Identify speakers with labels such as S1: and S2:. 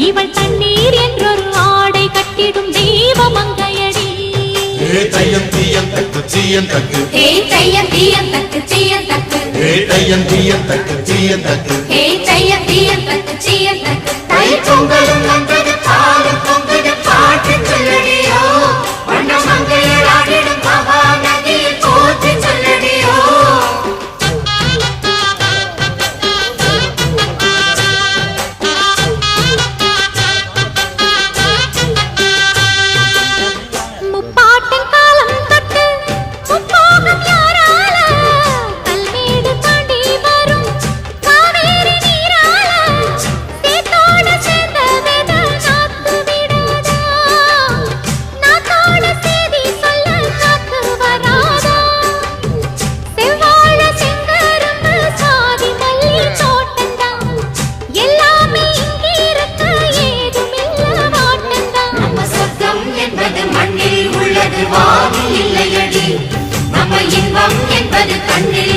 S1: இவள் தண்ணீர் என்றொரு ஆடை கட்டிடும் தெய்வ மங்கையடி.
S2: தையம் தீயம் தக்கு தீயம் தக்கு
S1: தையம் தீயம் தக்கு தீயம் தக்கு
S2: தையம் தீயம் தக்கு தீயம் தக்கு
S1: தையம் தீயம் தக்கு தீயம் தக்கு. தை பொங்கலும் வந்தது பாலும் பொங்குது பாட்டு சொல்லடியோ, வண்ண மங்கையர் ஆடிடும் மகா நதியில் போற்றி சொல்லடியோ. முப்பாட்டின் காலம் தொட்டு முப்போகம் யாரால கல்மேடு தாண்டி வரும் காவேரி நீரால சேத்தோட சேர்ந்த வெத நாத்து விடாதா, நாத்தோட சேதி சொல்ல காத்து வராதா. செவ்வாழ செங்கரும்பு சாதி மல்லி தோட்டந்தான், எல்லாமே இங்கிருக்க ஏதுமில்ல வாட்டந்தான். நம்ம சொர்க்கம் என்பது மண்ணில் உள்ளது, வானில் இல்லையடி. நம்ம இன்பம் என்பது கண்ணில்